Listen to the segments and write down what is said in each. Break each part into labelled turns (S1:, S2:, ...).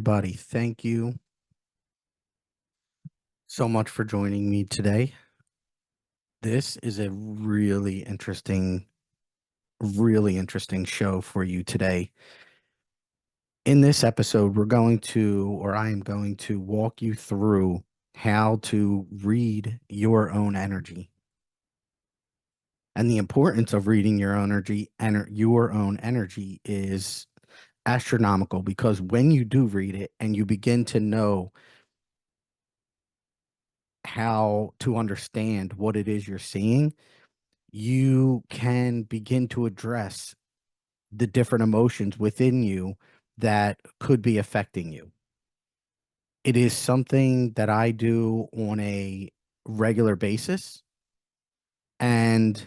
S1: everybody. Thank you so much for joining me today. This is a really interesting show for you today. In this episode, I am going to walk you through how to read your own energy and the importance of reading your own energy is astronomical because when you do read it and you begin to know how to understand what it is you're seeing, you can begin to address the different emotions within you that could be affecting you. It is something that I do on a regular basis and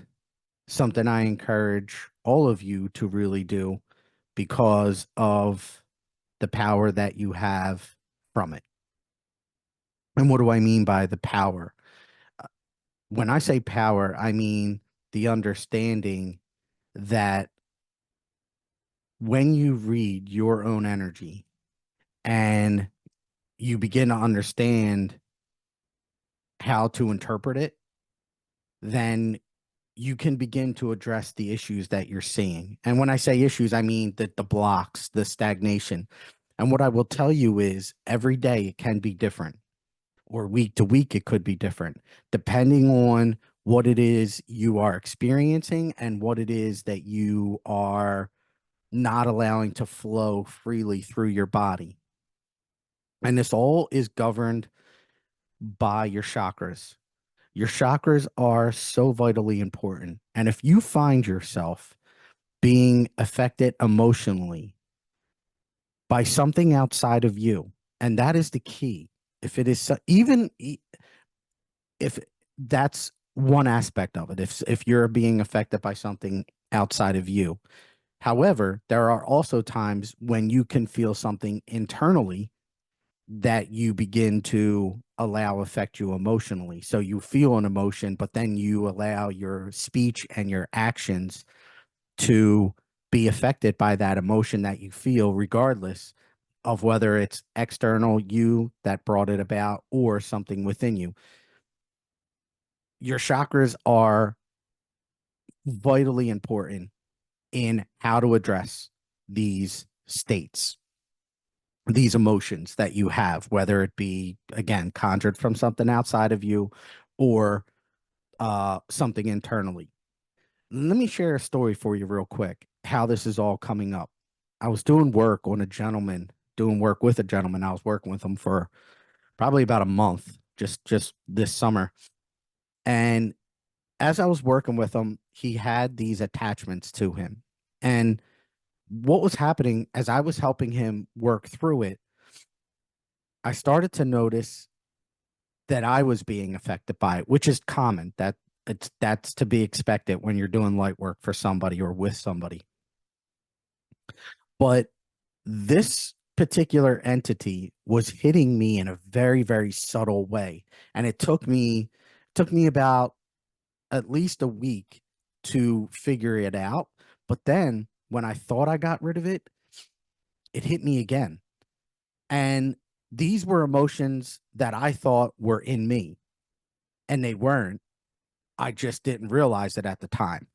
S1: something I encourage all of you to really do because of the power that you have from it. And what do I mean by the power? When I say power, I mean the understanding that when you read your own energy and you begin to understand how to interpret it, then you can begin to address the issues that you're seeing. And when I say issues, I mean the blocks, the stagnation. And what I will tell you is every day it can be different, or week to week it could be different, depending on what it is you are experiencing and what it is that you are not allowing to flow freely through your body. And this all is governed by your chakras. Your chakras are so vitally important. And if you find yourself being affected emotionally by something outside of you, and that is the key, if it is if that's one aspect of it, if you're being affected by something outside of you. However, there are also times when you can feel something internally that you begin to allow affect you emotionally. So you feel an emotion, but then you allow your speech and your actions to be affected by that emotion that you feel, regardless of whether it's external you that brought it about or something within you. Your chakras are vitally important in how to address these states, these emotions that you have, whether it be, again, conjured from something outside of you or something internally. Let me share a story for you real quick, how this is all coming up. I was doing work with a gentleman. I was working with him for probably about a month, just this summer. And as I was working with him, he had these attachments to him. And what was happening as I was helping him work through it, I started to notice that I was being affected by it, which is common. That's to be expected when you're doing light work for somebody or with somebody. But this particular entity was hitting me in a very, very subtle way. And it took me about at least a week to figure it out. But then when I thought I got rid of it, it hit me again. And these were emotions that I thought were in me, and they weren't. I just didn't realize it at the time.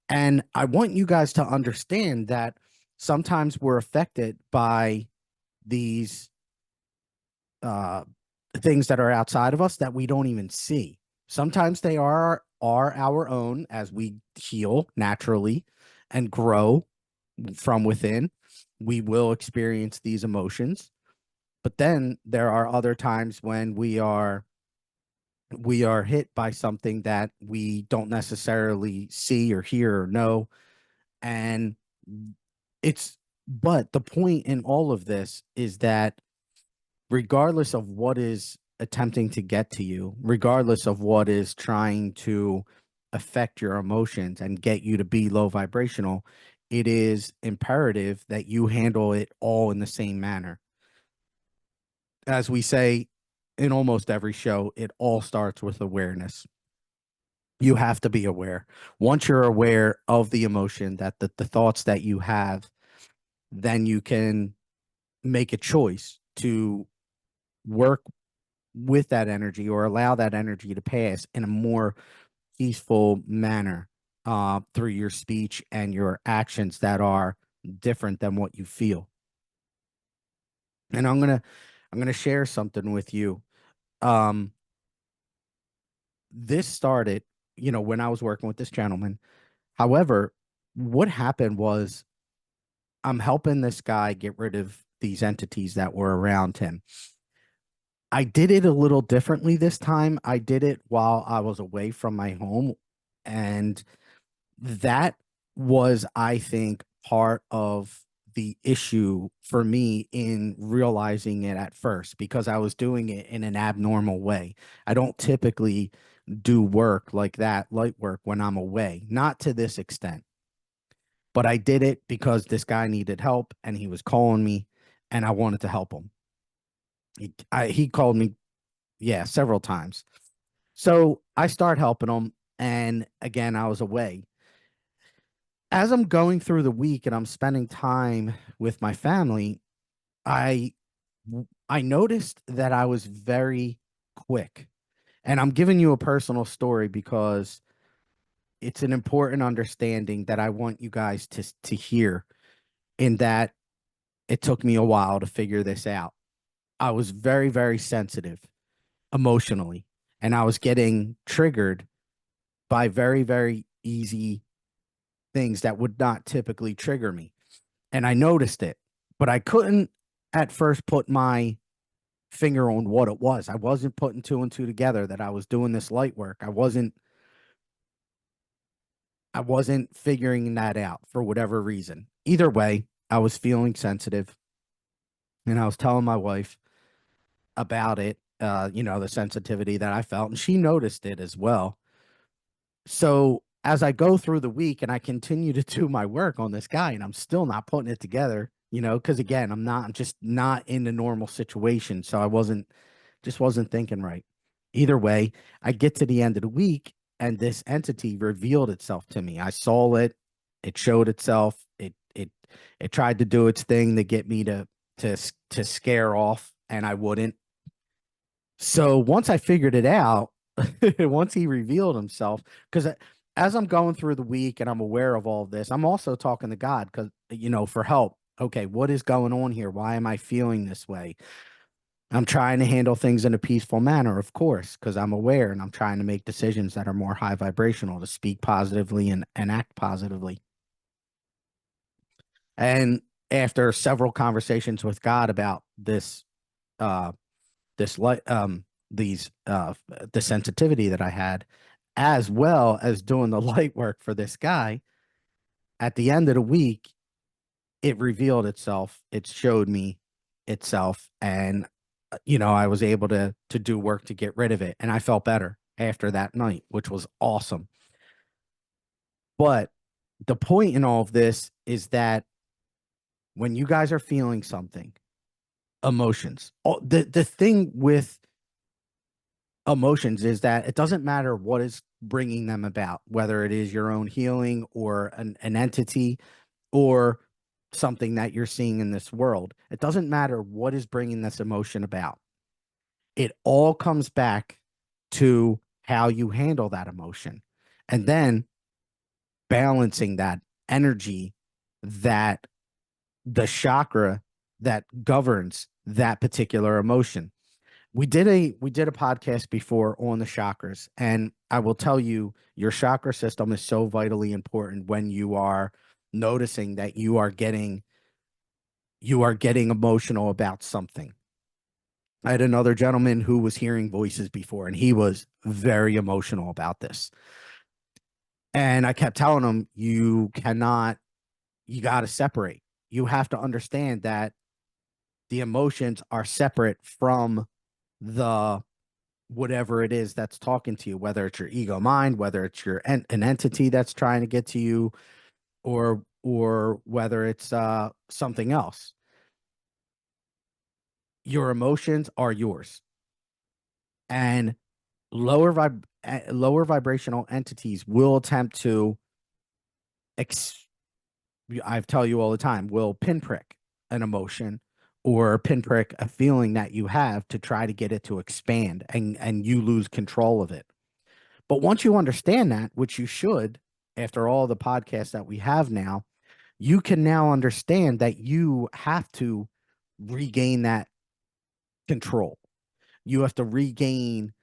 S1: And I want you guys to understand that sometimes we're affected by these uh, things that are outside of us that we don't even see. Sometimes they are our own as we heal naturally and grow from within. We will experience these emotions, but then there are other times when we are hit by something that we don't necessarily see or hear or know. And it's, but the point in all of this is that regardless of what is attempting to get to you, regardless of what is trying to affect your emotions and get you to be low vibrational, it is imperative that you handle it all in the same manner. As we say in almost every show, it all starts with awareness. You have to be aware. Once you're aware of the emotion, that the thoughts that you have, then you can make a choice to work with that energy or allow that energy to pass in a more peaceful manner through your speech and your actions that are different than what you feel. And I'm gonna share something with you. Um, this started, when I was working with this gentleman. However, what happened was I'm helping this guy get rid of these entities that were around him. I did it a little differently this time. I did it while I was away from my home. And that was, I think, part of the issue for me in realizing it at first because I was doing it in an abnormal way. I don't typically do work like that, light work, when I'm away, not to this extent. But I did it because this guy needed help and he was calling me and I wanted to help him. He called me, yeah, several times. So I start helping him. And again, I was away. As I'm going through the week and I'm spending time with my family, I I noticed that I was very quick. And I'm giving you a personal story because it's an important understanding that I want you guys to hear in that it took me a while to figure this out. I was very, very sensitive emotionally, and I was getting triggered by very, very easy things that would not typically trigger me. And I noticed it, but I couldn't at first put my finger on what it was. I wasn't putting two and two together that I was doing this light work. I wasn't figuring that out for whatever reason. Either way, I was feeling sensitive and I was telling my wife about it, the sensitivity that I felt, and she noticed it as well. So as I go through the week and I continue to do my work on this guy and I'm still not putting it together, because again, I'm just not in the normal situation. So just wasn't thinking right. Either way, I get to the end of the week and this entity revealed itself to me. I saw it, it showed itself, it tried to do its thing to get me to scare off, and I wouldn't. So once I figured it out, once he revealed himself, because as I'm going through the week and I'm aware of all of this, I'm also talking to God because, for help. Okay, what is going on here? Why am I feeling this way? I'm trying to handle things in a peaceful manner, of course, because I'm aware and I'm trying to make decisions that are more high vibrational to speak positively and act positively. And after several conversations with God about uh, this light these the sensitivity that I had, as well as doing the light work for this guy, at the end of the week, it revealed itself. It showed me itself, and I was able to do work to get rid of it, and I felt better after that night, which was awesome. But the point in all of this is that when you guys are feeling something, emotions, the thing with emotions is that it doesn't matter what is bringing them about, whether it is your own healing or an entity or something that you're seeing in this world. It doesn't matter what is bringing this emotion about. It all comes back to how you handle that emotion and then balancing that energy, that the chakra that governs that particular emotion. We did a podcast before on the chakras, and I will tell you, your chakra system is so vitally important when you are noticing that you are getting emotional about something. I had another gentleman who was hearing voices before, and he was very emotional about this. And I kept telling him, you got to separate. You have to understand that the emotions are separate from the whatever it is that's talking to you, whether it's your ego mind, whether it's an entity that's trying to get to you, or whether it's something else. Your emotions are yours, and lower vibrational entities will attempt to ex- I tell you all the time, will pinprick an emotion or pinprick a feeling that you have to try to get it to expand, and you lose control of it. But once you understand that, which you should, after all the podcasts that we have now, you can now understand that you have to regain that control. You have to regain,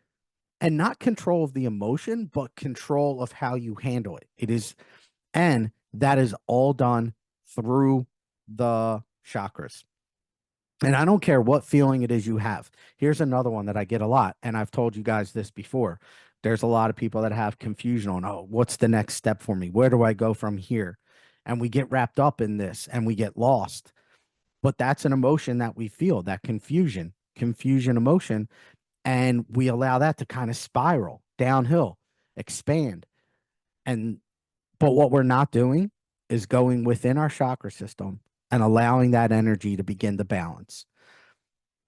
S1: and not control of the emotion, but control of how you handle it. It is, and that is all done through the chakras. And I don't care what feeling it is you have. Here's another one that I get a lot, and I've told you guys this before. There's a lot of people that have confusion on, oh, what's the next step for me? Where do I go from here? And we get wrapped up in this and we get lost. But that's an emotion that we feel, that confusion emotion. And we allow that to kind of spiral downhill, expand. And, but what we're not doing is going within our chakra system and allowing that energy to begin to balance.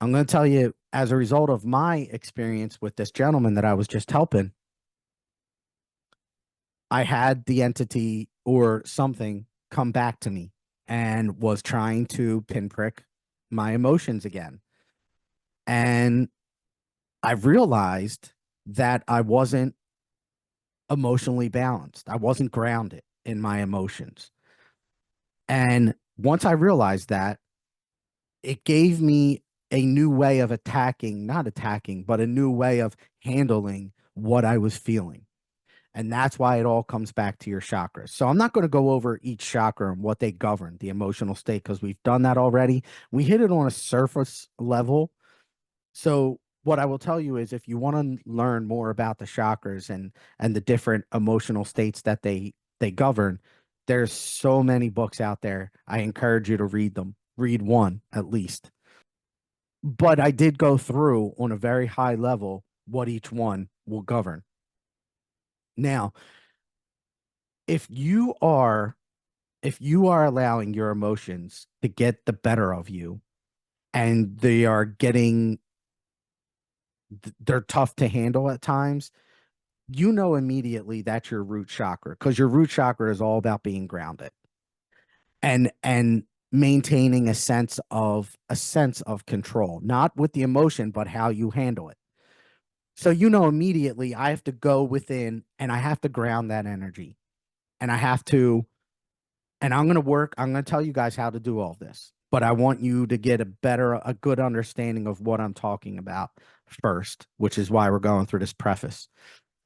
S1: I'm going to tell you, as a result of my experience with this gentleman that I was just helping, I had the entity or something come back to me and was trying to pinprick my emotions again. And I realized that I wasn't emotionally balanced. I wasn't grounded in my emotions. And once I realized that, it gave me a new way of attacking, not attacking, but a new way of handling what I was feeling. And that's why it all comes back to your chakras. So I'm not going to go over each chakra and what they govern, the emotional state, because we've done that already. We hit it on a surface level. So what I will tell you is, if you want to learn more about the chakras and the different emotional states that they govern, there's so many books out there. I encourage you to read them. Read one at least. But I did go through on a very high level what each one will govern. Now, if you are if you are allowing your emotions to get the better of you, and they are getting they're tough to handle at times, you know immediately that's your root chakra, because your root chakra is all about being grounded and maintaining a sense of control, not with the emotion, but how you handle it. So you know immediately I have to go within and I have to ground that energy. And I have to, and I'm going to tell you guys how to do all this, but I want you to get a good understanding of what I'm talking about first, which is why we're going through this preface.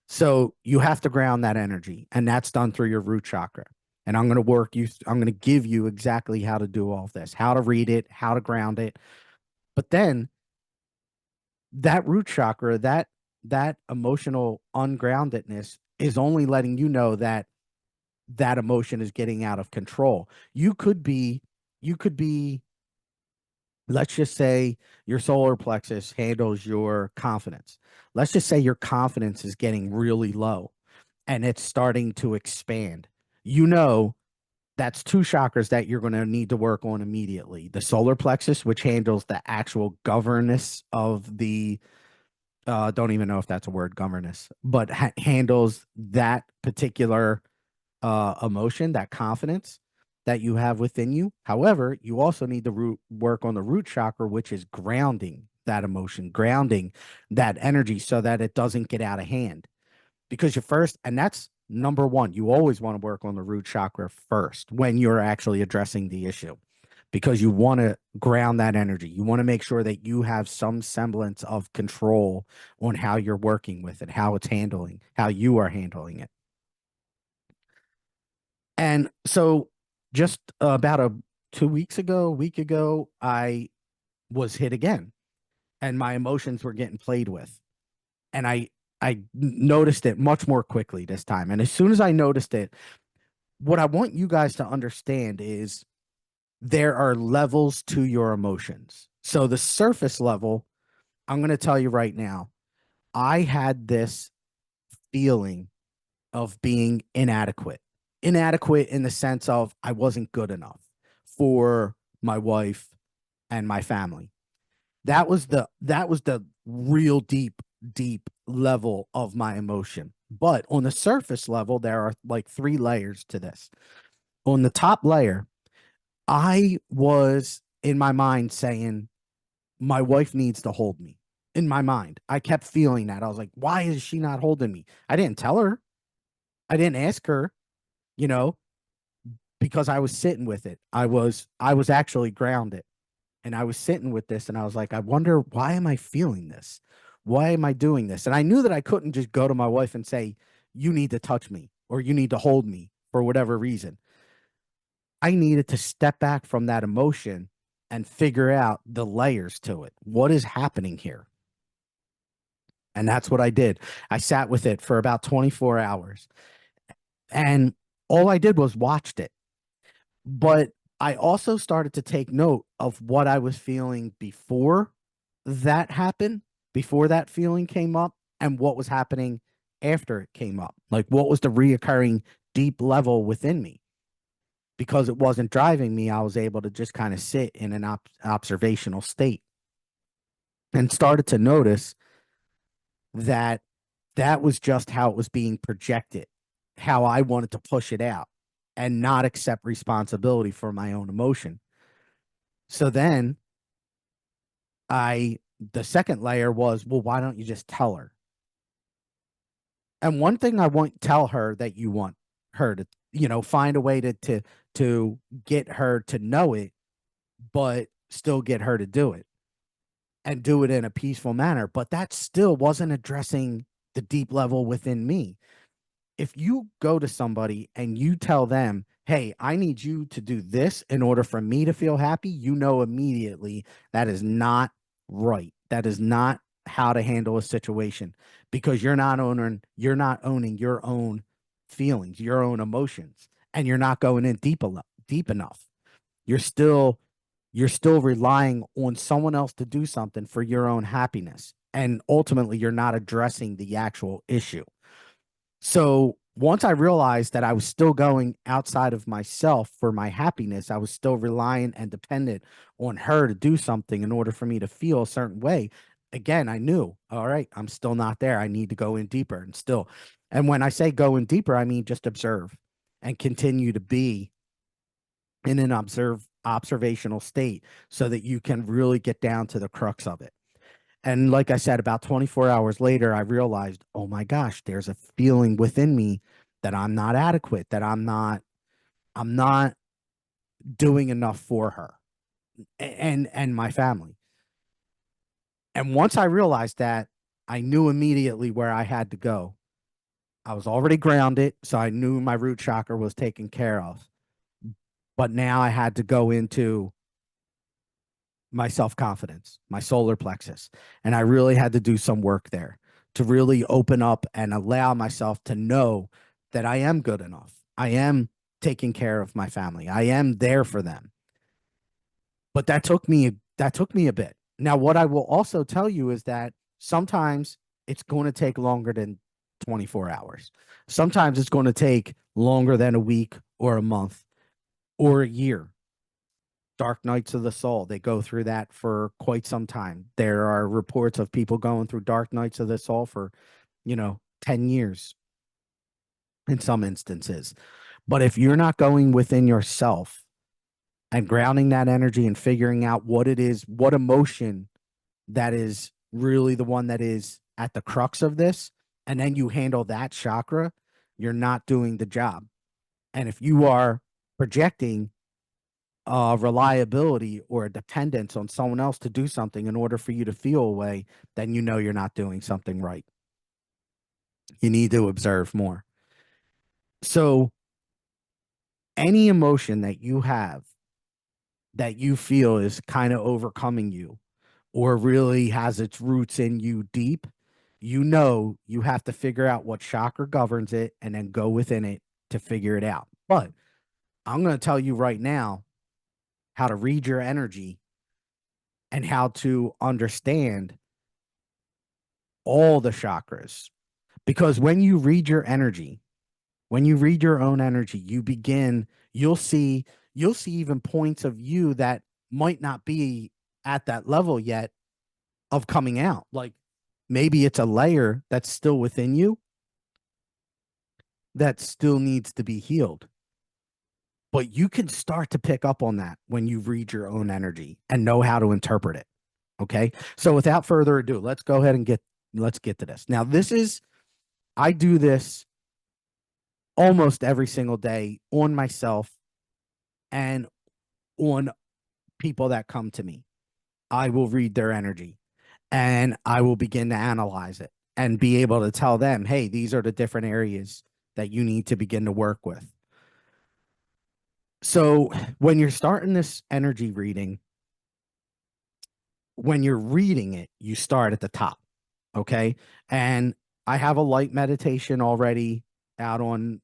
S1: So you have to ground that energy, and that's done through your root chakra. And I'm going to give you exactly how to do all this, how to read it, how to ground it. But then that root chakra, that emotional ungroundedness is only letting you know that that emotion is getting out of control. You could be, let's just say your solar plexus handles your confidence. Let's just say your confidence is getting really low and it's starting to expand. You know, that's two chakras that you're going to need to work on immediately. The solar plexus, which handles the actual governance of the, don't even know if that's a word, governance, but handles that particular emotion, that confidence that you have within you. However, you also need to work on the root chakra, which is grounding that emotion, grounding that energy so that it doesn't get out of hand. Because you first, and that's number one, you always want to work on the root chakra first when you're actually addressing the issue, because you want to ground that energy. You want to make sure that you have some semblance of control on how you're working with it, how it's handling, how you are handling it. And so just about 2 weeks ago, a week ago, I was hit again and my emotions were getting played with. And I noticed it much more quickly this time. And as soon as I noticed it, what I want you guys to understand is there are levels to your emotions. So the surface level, I'm going to tell you right now, I had this feeling of being inadequate in the sense of I wasn't good enough for my wife and my family. That was the real deep level of my emotion. But on the surface level, there are like three layers to this. On the top layer, I was in my mind saying, my wife needs to hold me. In my mind, I kept feeling that. I was like, why is she not holding me? I didn't tell her. I didn't ask her, you know, because I was sitting with it. I was actually grounded and I was sitting with this and I was like, I wonder, why am I feeling this? Why am I doing this? And I knew that I couldn't just go to my wife and say, you need to touch me or you need to hold me for whatever reason. I needed to step back from that emotion and figure out the layers to it. What is happening here? And that's what I did. I sat with it for about 24 hours and all I did was watched it. But I also started to take note of what I was feeling before that happened, before that feeling came up, and what was happening after it came up. Like, what was the reoccurring deep level within me? Because it wasn't driving me, I was able to just kind of sit in an observational state and started to notice that that was just how it was being projected, how I wanted to push it out and not accept responsibility for my own emotion. So then the second layer was, well, why don't you just tell her? And one thing I won't tell her that you want her to, find a way to get her to know it, but still get her to do it and do it in a peaceful manner. But that still wasn't addressing the deep level within me. If you go to somebody and you tell them, hey, I need you to do this in order for me to feel happy, you know immediately that is not right. That is not how to handle a situation because you're not owning your own feelings, your own emotions, and you're not going in deep enough. You're still you're still relying on someone else to do something for your own happiness. And ultimately, you're not addressing the actual issue. So once I realized that I was still going outside of myself for my happiness, I was still reliant and dependent on her to do something in order for me to feel a certain way. Again, I knew, all right, I'm still not there. I need to go in deeper and still. And when I say go in deeper, I mean just observe and continue to be in an observational state so that you can really get down to the crux of it. And like I said, about 24 hours later, I realized, oh my gosh, there's a feeling within me that I'm not adequate, that I'm not doing enough for her and my family. And once I realized that, I knew immediately where I had to go. I was already grounded, so I knew my root chakra was taken care of. But now I had to go into my self confidence, my solar plexus. And I really had to do some work there to really open up and allow myself to know that I am good enough. I am taking care of my family. I am there for them. But that took me a bit. Now, what I will also tell you is that sometimes it's going to take longer than 24 hours. Sometimes it's going to take longer than a week or a month or a year. Dark nights of the soul. They go through that for quite some time. There are reports of people going through dark nights of the soul for, 10 years in some instances. But if you're not going within yourself and grounding that energy and figuring out what it is, what emotion that is really the one that is at the crux of this, and then you handle that chakra, you're not doing the job. And if you are projecting reliability or a dependence on someone else to do something in order for you to feel a way, then you know you're not doing something right. You need to observe more. So, any emotion that you have that you feel is kind of overcoming you or really has its roots in you deep, you know you have to figure out what chakra governs it and then go within it to figure it out. But I'm going to tell you right now how to read your energy and how to understand all the chakras. Because when you read your energy, when you read your own energy, you'll see, you'll see even points of you that might not be at that level yet of coming out. Like maybe it's a layer that's still within you that still needs to be healed. But you can start to pick up on that when you read your own energy and know how to interpret it. Okay. So without further ado, let's get to this. Now, I do this almost every single day on myself and on people that come to me. I will read their energy and I will begin to analyze it and be able to tell them, hey, these are the different areas that you need to begin to work with. So when you're starting this energy reading, when you're reading it, you start at the top. Okay. And I have a light meditation already out on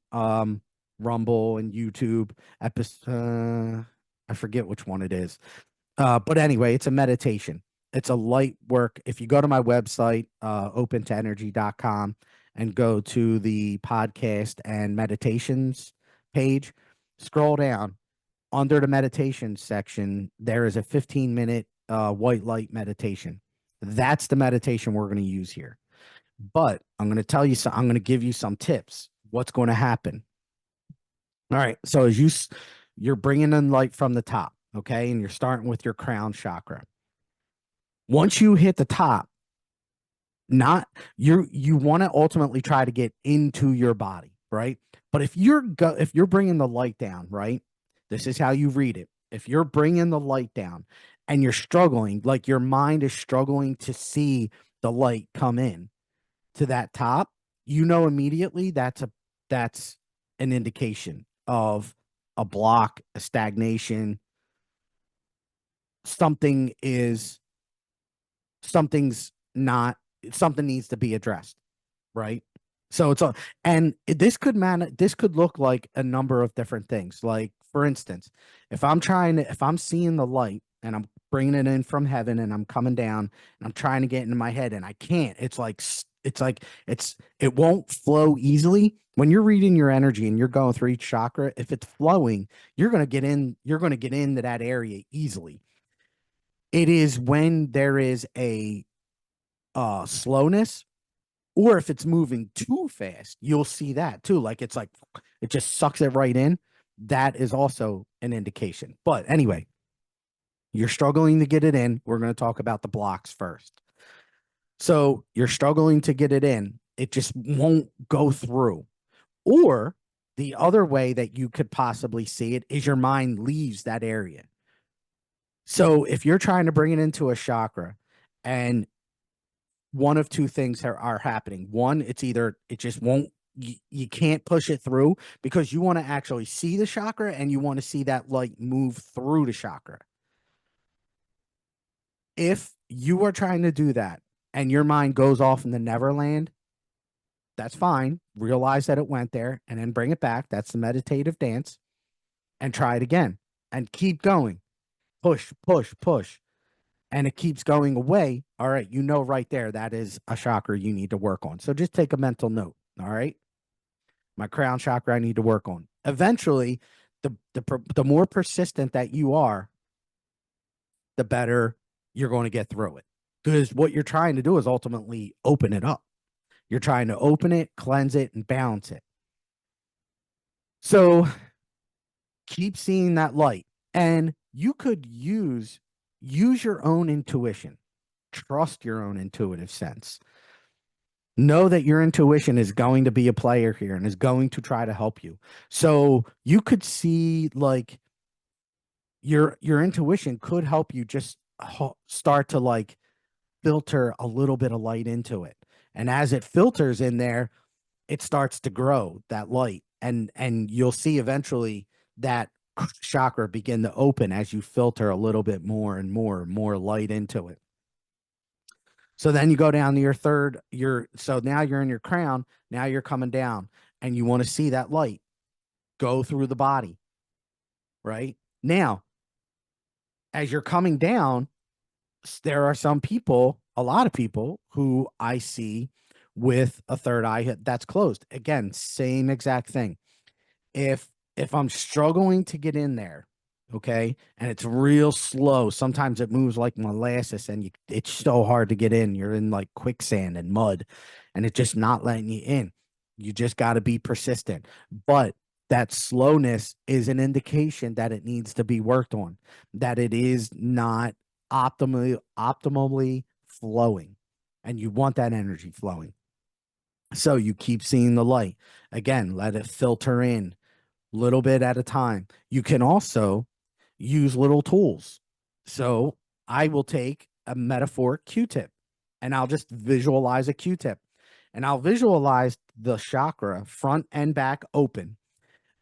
S1: Rumble and YouTube. I forget which one it is. But anyway, it's a meditation. It's a light work. If you go to my website, openteenergy.com, and go to the podcast and meditations page, scroll down under the meditation section, there is a 15-minute white light meditation. That's the meditation we're going to use here. But I'm going to tell you I'm going to give you some tips. What's going to happen? All right. So you're bringing in light from the top, okay, and you're starting with your crown chakra. Once you hit the top, not you want to ultimately try to get into your body, right? But if you're bringing the light down, right? This is how you read it. If you're bringing the light down and you're struggling, like your mind is struggling to see the light come in to that top, you know immediately that's an indication of a block, a stagnation. Something is something's not something needs to be addressed, right? So it's a and this could look like a number of different things. Like for instance, if I'm seeing the light and I'm bringing it in from heaven and I'm coming down and I'm trying to get into my head and I can't. It won't flow easily. When you're reading your energy and you're going through each chakra, if it's flowing, you're going to get into that area easily. It is when there is a slowness, or if it's moving too fast, you'll see that too. Like it just sucks it right in. That is also an indication. But anyway, you're struggling to get it in. We're going to talk about the blocks first. So you're struggling to get it in. It just won't go through. Or the other way that you could possibly see it is your mind leaves that area. So if you're trying to bring it into a chakra and one of two things are happening. One, it's either it just won't, you can't push it through because you want to actually see the chakra and you want to see that light move through the chakra. If you are trying to do that and your mind goes off in the Neverland, that's fine. Realize that it went there and then bring it back. That's the meditative dance, and try it again and keep going. Push, push, push. And it keeps going away. All right, you know right there that is a chakra you need to work on. So just take a mental note. All right, my crown chakra I need to work on. Eventually, the more persistent that you are, the better you're going to get through it. Because what you're trying to do is ultimately open it up. You're trying to open it, cleanse it, and balance it. So keep seeing that light, and you could use your own intuition. Trust your own intuitive sense. Know that your intuition is going to be a player here and is going to try to help you. So you could see like your intuition could help you just start to like filter a little bit of light into it. And as it filters in there, it starts to grow that light, and you'll see eventually that chakra begin to open as you filter a little bit more and more and more light into it. So then you go down to so now you're in your crown. Now you're coming down and you want to see that light go through the body, right? Now, as you're coming down, there are a lot of people who I see with a third eye that's closed. Again, same exact thing. If I'm struggling to get in there, okay, and it's real slow, sometimes it moves like molasses and it's so hard to get in. You're in like quicksand and mud and it's just not letting you in. You just got to be persistent. But That slowness is an indication that it needs to be worked on, that it is not optimally flowing, and you want that energy flowing. So you keep seeing the light. Again, let it filter in little bit at a time. You can also use little tools. So I will take a metaphoric Q-tip and I'll just visualize a Q-tip, and I'll visualize the chakra front and back open.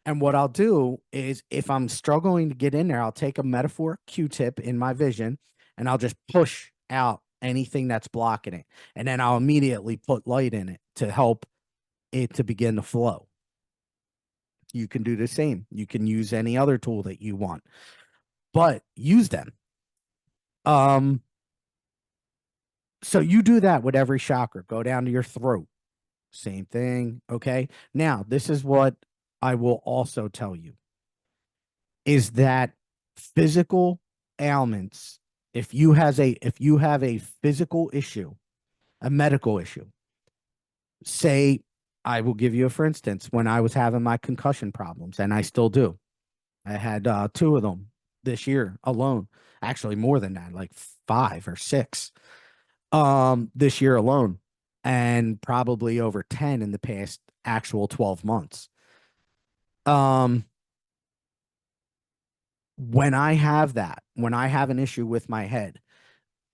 S1: And what I'll do is, if I'm struggling to get in there, I'll take a metaphoric Q-tip in my vision and I'll just push out anything that's blocking it. And then I'll immediately put light in it to help it to begin to flow. You can do the same. You can use any other tool that you want, but use them. Um, so you do that with every chakra. Go down to your throat. Same thing. Okay. Now, this is what I will also tell you is that physical ailments, if you have a physical issue, a medical issue, say, I will give you a for instance, when I was having my concussion problems, and I still do. I had two of them this year alone. Actually, more than that, like five or six this year alone, and probably over 10 in the past actual 12 months. Um, when I have that, when I have an issue with my head,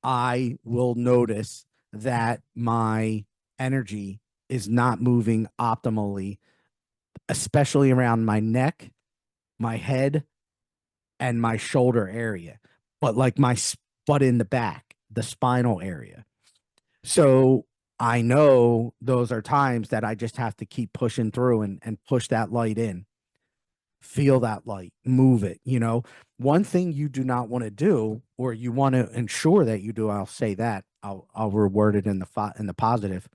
S1: I will notice that my energy is not moving optimally, especially around my neck, my head, and my shoulder area, but like but in the back, the spinal area. So I know those are times that I just have to keep pushing through and push that light in, feel that light, move it. One thing you do not want to do, or you want to ensure that you do, I'll say that, I'll reword it in the positive.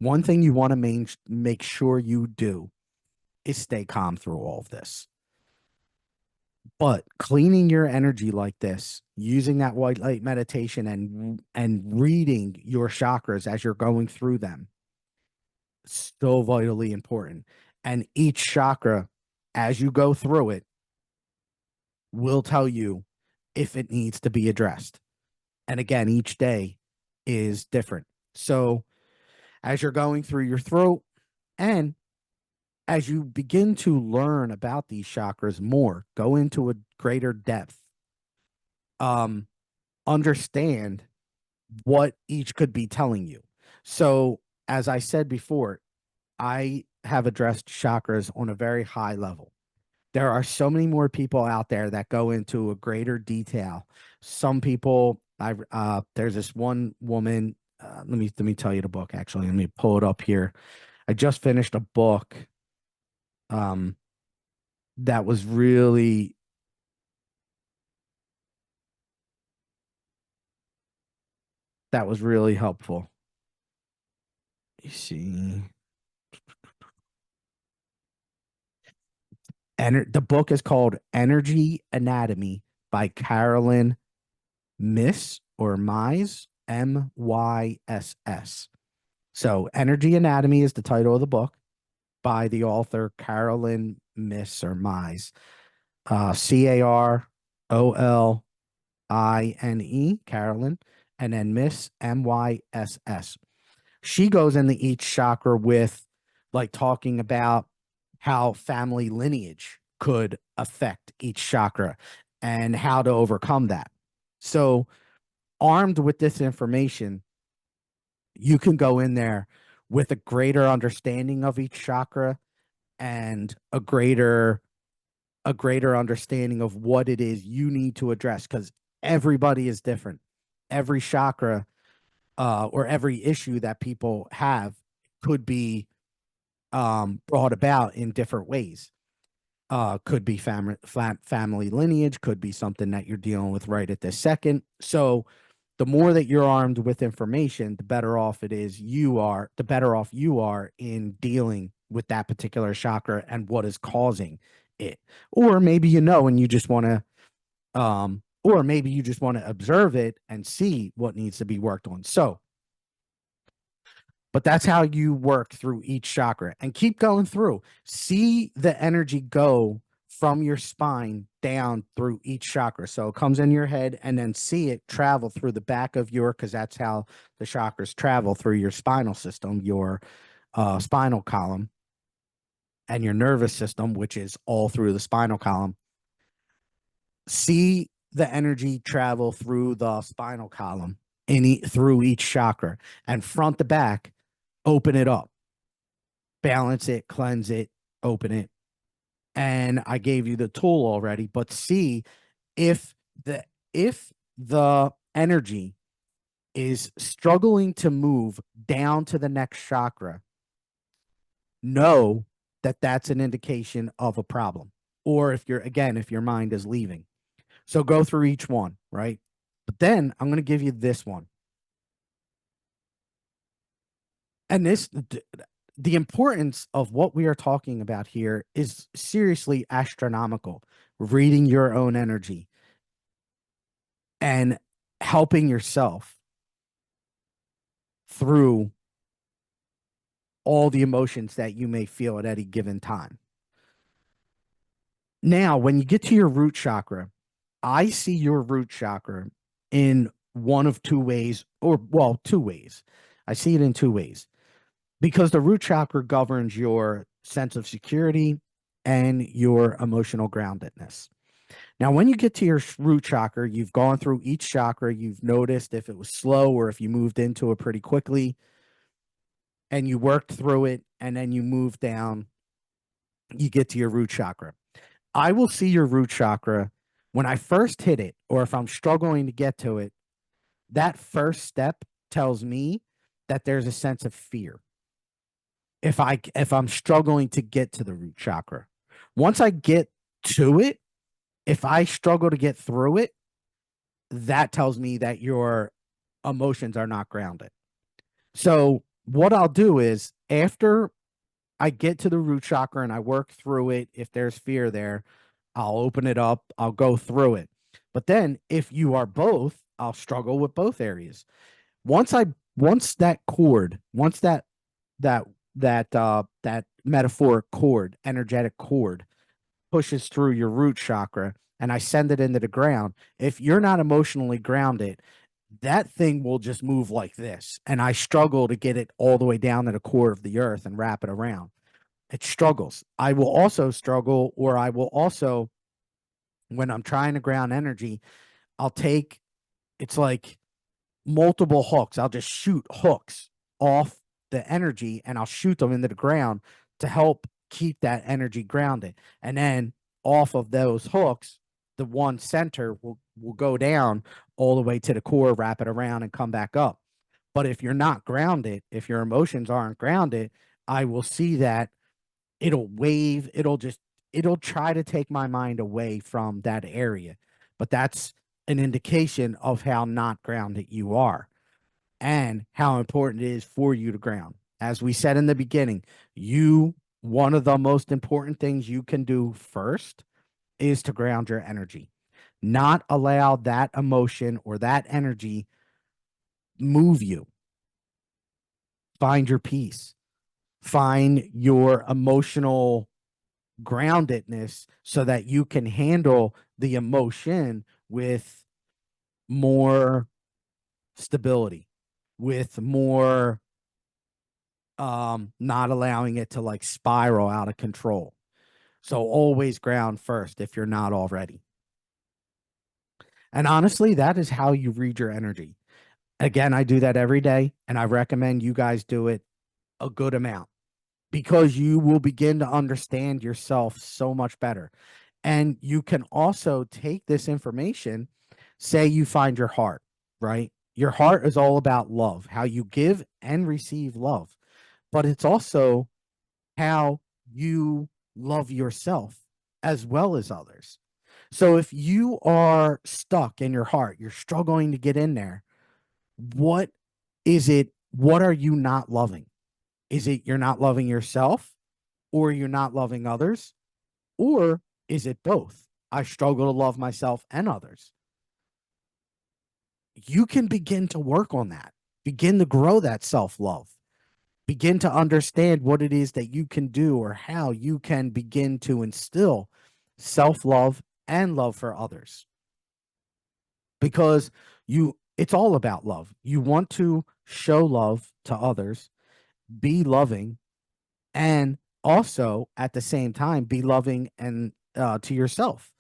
S1: One thing you want to make sure you do is stay calm through all of this. But cleaning your energy like this, using that white light meditation and reading your chakras as you're going through them, so vitally important. And each chakra, as you go through it, will tell you if it needs to be addressed. And again, each day is different. So as you're going through your throat, and as you begin to learn about these chakras more, go into a greater depth, um, understand what each could be telling you. So, as I said before, I have addressed chakras on a very high level. There are so many more people out there that go into a greater detail. Some people, there's this one woman. Let me tell you the book. Actually, let me pull it up here. I just finished a book. Um, that was really helpful. You see, and the book is called Energy Anatomy by Carolyn Miss or Mize, Myss. So, Energy Anatomy is the title of the book by the author Carolyn Miss or Mize, Caroline, Carolyn, and then Miss, Myss. She goes into each chakra with, like, talking about how family lineage could affect each chakra and how to overcome that. So, armed with this information, you can go in there with a greater understanding of each chakra and a greater understanding of what it is you need to address, because everybody is different. Every chakra, or every issue that people have could be brought about in different ways. Could be family lineage, could be something that you're dealing with right at this second. So the more that you're armed with information, the better off the better off you are in dealing with that particular chakra and what is causing it. Or maybe and you just want to or maybe you just want to observe it and see what needs to be worked on. So But that's how you work through each chakra and keep going through. See the energy go from your spine down through each chakra. So it comes in your head and then see it travel through the back of your, because that's how the chakras travel through your spinal system, your spinal column, and your nervous system, which is all through the spinal column. See the energy travel through the spinal column through each chakra, and front to back, open it up, balance it, cleanse it, open it. And I gave you the tool already, but see if the if the energy is struggling to move down to the next chakra, know that that's an indication of a problem. Or if you're, again, if your mind is leaving. So go through each one, right? But then I'm going to give you this one. And the importance of what we are talking about here is seriously astronomical. Reading your own energy and helping yourself through all the emotions that you may feel at any given time. Now, when you get to your root chakra, I see your root chakra in one of two ways, or well, two ways. I see it in two ways because the root chakra governs your sense of security and your emotional groundedness. Now, when you get to your root chakra, you've gone through each chakra, you've noticed if it was slow or if you moved into it pretty quickly, and you worked through it, and then you move down, you get to your root chakra. I will see your root chakra when I first hit it, or if I'm struggling to get to it. That first step tells me that there's a sense of fear. If I'm struggling to get to the root chakra, once I get to it, if I struggle to get through it, that tells me that your emotions are not grounded. So what I'll do is after I get to the root chakra and I work through it, if there's fear there, I'll open it up, I'll go through it. But then if you are both, I'll struggle with both areas. Once that cord, once that that metaphoric cord, energetic cord pushes through your root chakra and I send it into the ground, if you're not emotionally grounded, that thing will just move like this. And I struggle to get it all the way down to the core of the earth and wrap it around. It struggles. I will also struggle, or I will also, when I'm trying to ground energy, I'll take, it's like multiple hooks. I'll just shoot hooks off the energy and I'll shoot them into the ground to help keep that energy grounded. And then off of those hooks, the one center will go down all the way to the core, wrap it around, and come back up. But if you're not grounded, if your emotions aren't grounded, I will see that it'll wave, it'll try to take my mind away from that area. But that's an indication of how not grounded you are and how important it is for you to ground. As we said in the beginning, one of the most important things you can do first is to ground your energy. Not allow that emotion or that energy move you. Find your peace. Find your emotional groundedness so that you can handle the emotion with more stability, with more not allowing it to like spiral out of control. So always ground first if you're not already. And honestly, that is how you read your energy. Again, I do that every day, and I recommend you guys do it a good amount because you will begin to understand yourself so much better. And you can also take this information, say you find your heart, right? Your heart is all about love, how you give and receive love, but it's also how you love yourself as well as others. So if you are stuck in your heart, you're struggling to get in there, what is it? What are you not loving? Is it you're not loving yourself, or you're not loving others? Or is it both? I struggle to love myself and others. You can begin to work on that, begin to grow that self love. Begin to understand what it is that you can do or how you can begin to instill self love and love for others. Because it's all about love. You want to show love to others, be loving, and also at the same time be loving and to yourself.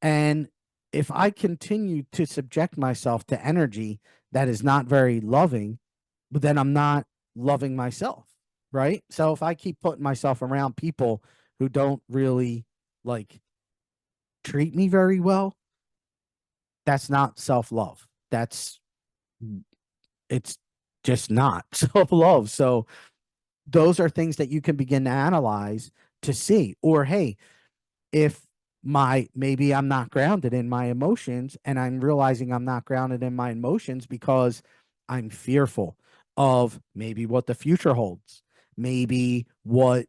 S1: And if I continue to subject myself to energy that is not very loving, then I'm not loving myself, right? So if I keep putting myself around people who don't really like treat me very well, that's not self-love. It's just not self-love. So those are things that you can begin to analyze to see. Or hey, if maybe I'm not grounded in my emotions, and I'm realizing I'm not grounded in my emotions because I'm fearful of maybe what the future holds, maybe what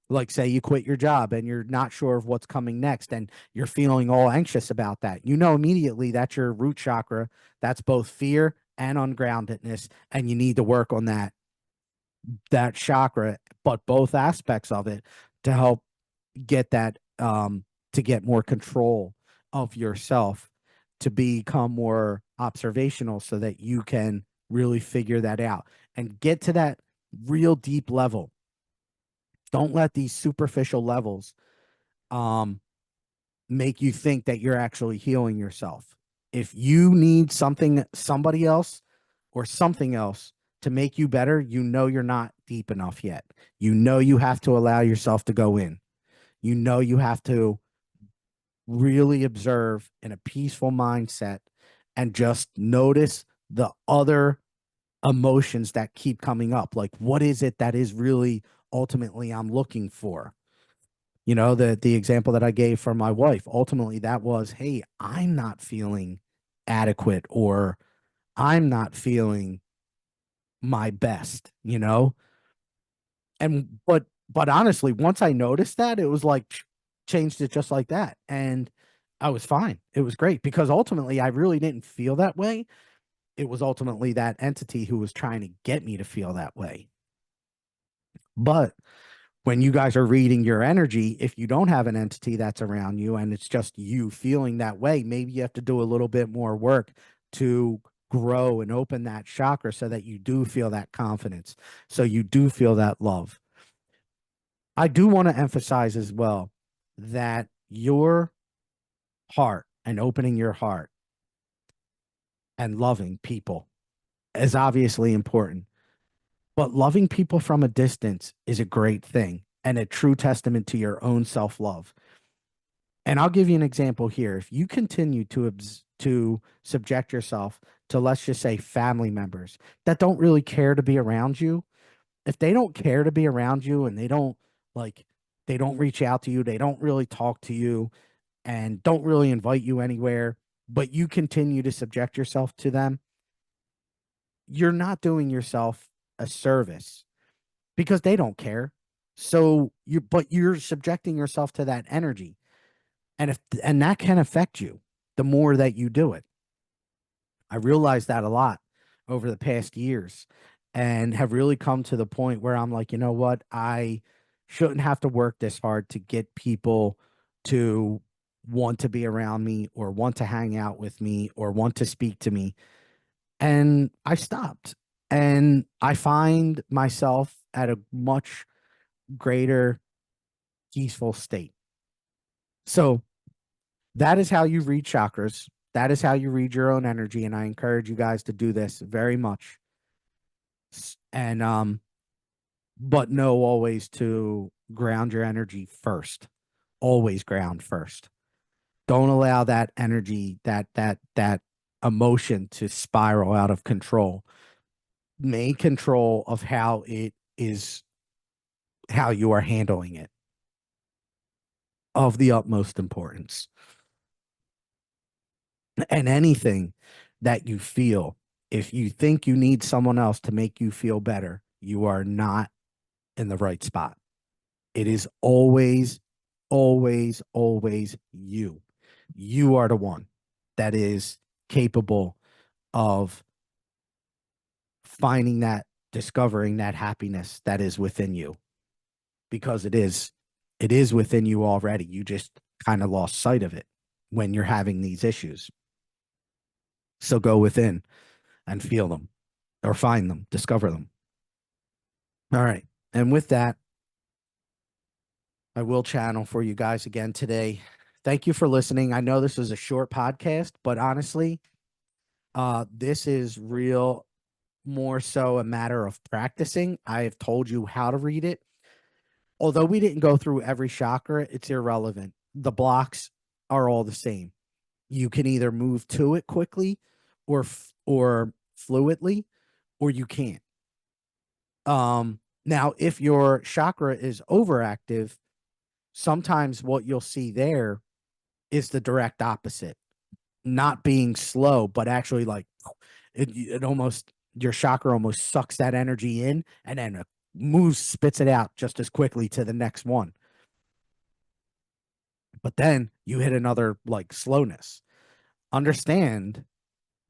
S1: like say you quit your job and you're not sure of what's coming next and you're feeling all anxious about that. You know immediately that's your root chakra. That's both fear and ungroundedness, and you need to work on that chakra, but both aspects of it, to help get that to get more control of yourself, to become more observational so that you can really figure that out and get to that real deep level. Don't let these superficial levels um make you think that you're actually healing yourself. If you need somebody else or something else to make you better, you know you're not deep enough yet. You know you have to allow yourself to go in. You know you have to really observe in a peaceful mindset and just notice the other emotions that keep coming up. Like, what is it that is really ultimately I'm looking for? You know, the example that I gave for my wife, ultimately that was, hey, I'm not feeling adequate, or I'm not feeling my best, you know? And but honestly, once I noticed that, it was like changed it just like that. And I was fine. It was great because ultimately I really didn't feel that way. It was ultimately that entity who was trying to get me to feel that way. But when you guys are reading your energy, if you don't have an entity that's around you and it's just you feeling that way, maybe you have to do a little bit more work to grow and open that chakra so that you do feel that confidence, so you do feel that love. I do want to emphasize as well that your heart and opening your heart and loving people is obviously important, but loving people from a distance is a great thing and a true testament to your own self love. And I'll give you an example here. If you continue to subject yourself to, let's just say, family members that don't really care to be around you, if they don't care to be around you and like they don't reach out to you, they don't really talk to you, and don't really invite you anywhere, but you continue to subject yourself to them, you're not doing yourself a service because they don't care. So you're subjecting yourself to that energy. And that can affect you the more that you do it. I realized that a lot over the past years and have really come to the point where I'm like, you know what? I shouldn't have to work this hard to get people to want to be around me or want to hang out with me or want to speak to me. And I stopped. And I find myself at a much greater peaceful state. So that is how you read chakras. That is how you read your own energy. And I encourage you guys to do this very much. And but know always to ground your energy first. Always ground first. Don't allow that energy, that emotion to spiral out of control. Make control of how it is, how you are handling it, of the utmost importance. And anything that you feel, if you think you need someone else to make you feel better, you are not in the right spot. It is always, always, always you. You are the one that is capable of finding that discovering that happiness that is within you, because it is within you already. You just kind of lost sight of it when you're having these issues. So go within and feel them or find them, discover them. All right. And with that, I will channel for you guys again today. Thank you for listening. I know this is a short podcast, but honestly, this is real more so a matter of practicing. I have told you how to read it. Although we didn't go through every chakra, it's irrelevant. The blocks are all the same. You can either move to it quickly or fluidly, or you can't. Now if your chakra is overactive, sometimes what you'll see there is the direct opposite. Not being slow, but actually like it almost, your chakra almost sucks that energy in and then moves, spits it out just as quickly to the next one. But then you hit another like slowness. Understand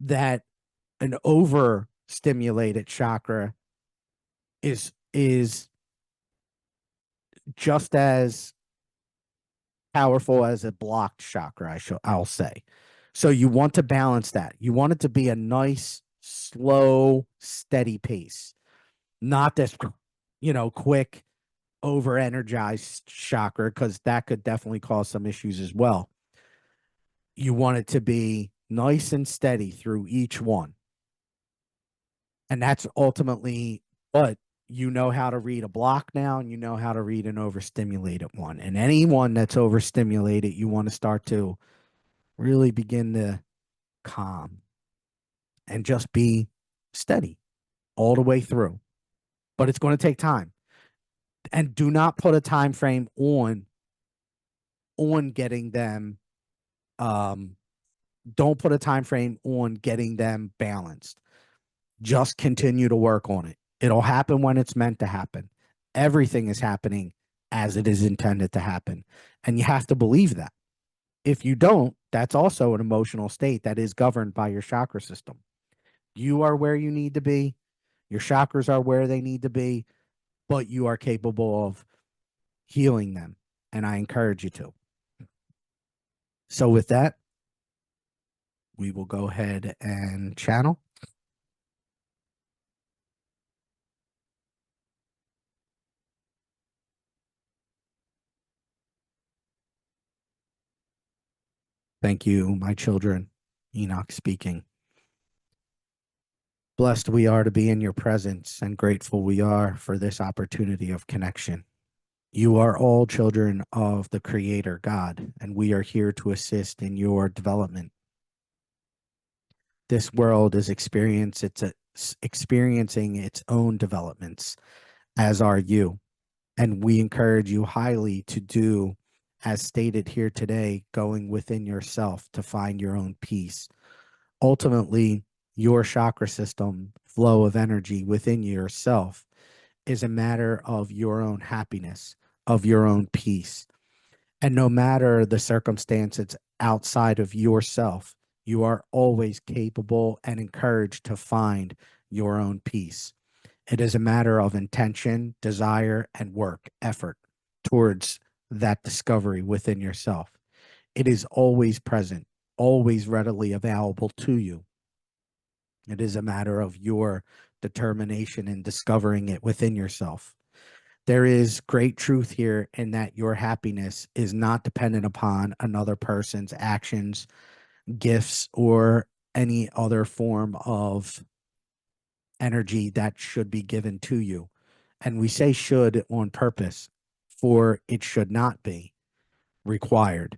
S1: that an overstimulated chakra is just as powerful as a blocked chakra, I'll say. So you want to balance that. You want it to be a nice, slow, steady pace, not this, quick, over energized chakra, because that could definitely cause some issues as well. You want it to be nice and steady through each one. And that's ultimately what you know how to read a block now, and you know how to read an overstimulated one. And anyone that's overstimulated, you want to start to really begin to calm and just be steady all the way through. But it's going to take time. And do not put a time frame on getting them don't put a time frame on getting them balanced. Just continue to work on it. It'll happen when it's meant to happen. Everything is happening as it is intended to happen. And you have to believe that. If you don't, that's also an emotional state that is governed by your chakra system. You are where you need to be. Your chakras are where they need to be, but you are capable of healing them. And I encourage you to. So with that, we will go ahead and channel. Thank you, my children. Enoch speaking. Blessed we are to be in your presence, and grateful we are for this opportunity of connection. You are all children of the Creator God, and we are here to assist in your development. This world is experiencing its own developments, as are you. And we encourage you highly to do, as stated here today, going within yourself to find your own peace. Ultimately, your chakra system, flow of energy within yourself, is a matter of your own happiness, of your own peace. And no matter the circumstances outside of yourself, you are always capable and encouraged to find your own peace. It is a matter of intention, desire, and work, effort towards that discovery within yourself. It is always present, always readily available to you. It is a matter of your determination in discovering it within yourself. There is great truth here in that your happiness is not dependent upon another person's actions, gifts, or any other form of energy that should be given to you. And we say should on purpose, for it should not be required.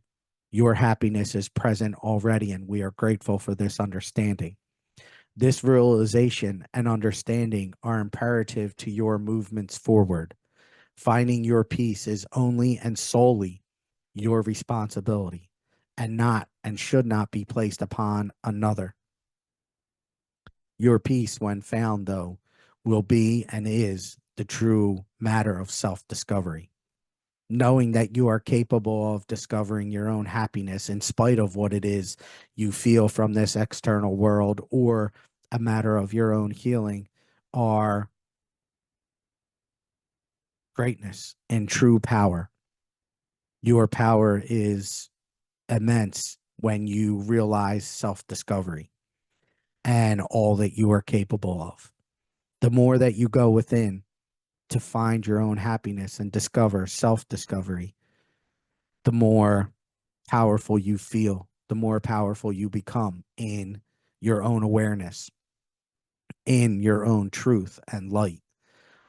S1: Your happiness is present already, and we are grateful for this understanding. This realization and understanding are imperative to your movements forward. Finding your peace is only and solely your responsibility, and not and should not be placed upon another. Your peace, when found, though, will be and is the true matter of self-discovery. Knowing that you are capable of discovering your own happiness in spite of what it is you feel from this external world, or a matter of your own healing, are greatness and true power. Your power is immense when you realize self discovery and all that you are capable of. The more that you go within to find your own happiness and discover self discovery, the more powerful you feel, the more powerful you become in your own awareness, in your own truth and light.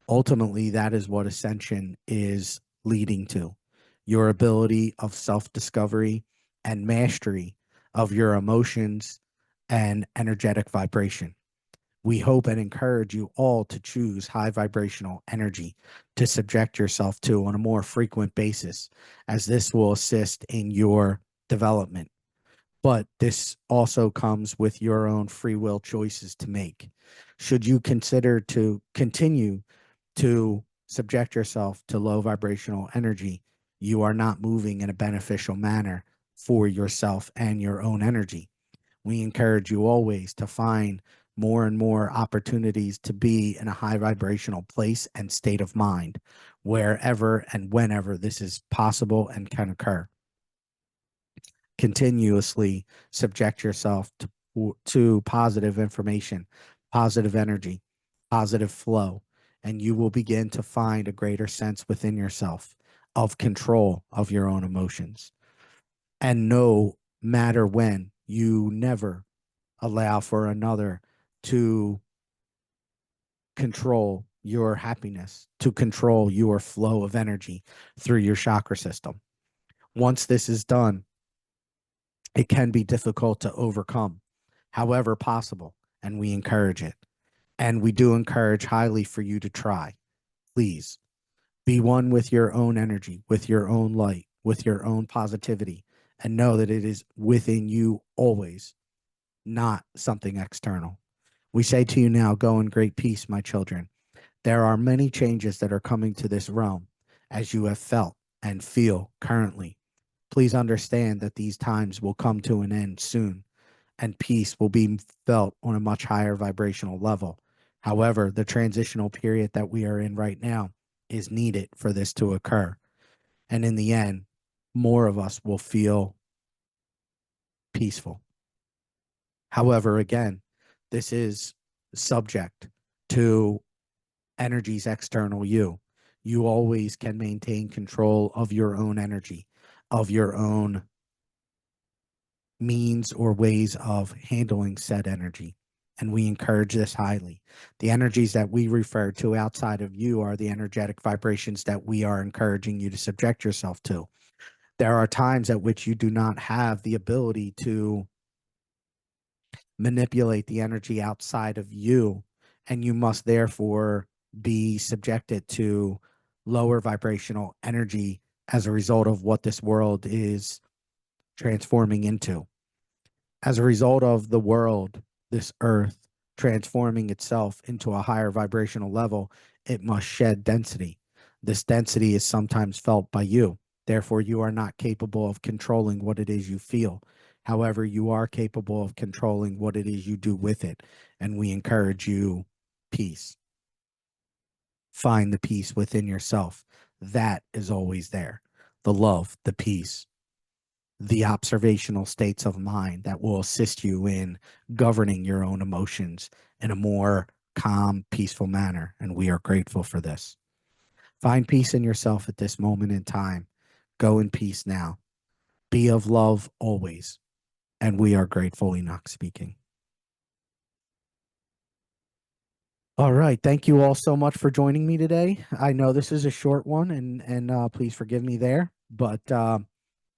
S1: Ultimately, that is what ascension is leading to, your ability of self discovery and mastery of your emotions and energetic vibration. We hope and encourage you all to choose high vibrational energy to subject yourself to on a more frequent basis, as this will assist in your development. But this also comes with your own free will choices to make. Should you consider to continue to subject yourself to low vibrational energy, you are not moving in a beneficial manner for yourself and your own energy. We encourage you always to find more and more opportunities to be in a high vibrational place and state of mind, wherever and whenever this is possible and can occur. Continuously subject yourself to positive information, positive energy, positive flow, and you will begin to find a greater sense within yourself of control of your own emotions. And no matter when, you never allow for another to control your happiness, to control your flow of energy through your chakra system. Once this is done, it can be difficult to overcome, however possible, and we encourage it. And we do encourage highly for you to try. Please be one with your own energy, with your own light, with your own positivity, and know that it is within you always, not something external. We say to you now, go in great peace, my children. There are many changes that are coming to this realm, as you have felt and feel currently. Please understand that these times will come to an end soon, and peace will be felt on a much higher vibrational level. However, the transitional period that we are in right now is needed for this to occur. And in the end, more of us will feel peaceful. However, again, this is subject to energy's external you. You always can maintain control of your own energy, of your own means or ways of handling said energy. And we encourage this highly. The energies that we refer to outside of you are the energetic vibrations that we are encouraging you to subject yourself to. There are times at which you do not have the ability to manipulate the energy outside of you, and you must therefore be subjected to lower vibrational energy as a result of what this world is transforming into. As a result of the world, this earth transforming itself into a higher vibrational level, it must shed density. This density is sometimes felt by you. Therefore, you are not capable of controlling what it is you feel. However, you are capable of controlling what it is you do with it. And we encourage you peace. Find the peace within yourself. That is always there. The love, the peace, the observational states of mind that will assist you in governing your own emotions in a more calm, peaceful manner. And we are grateful for this. Find peace in yourself at this moment in time. Go in peace now. Be of love always. And we are grateful, Enoch speaking. All right. Thank you all so much for joining me today. I know this is a short one, and please forgive me there, but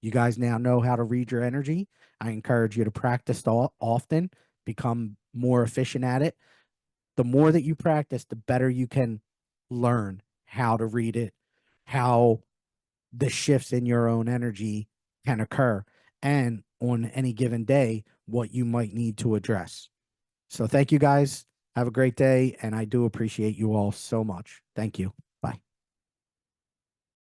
S1: you guys now know how to read your energy. I encourage you to practice often, become more efficient at it. The more that you practice, the better you can learn how to read it, how the shifts in your own energy can occur, and on any given day, what you might need to address. So thank you guys. Have a great day, and I do appreciate you all so much. Thank you.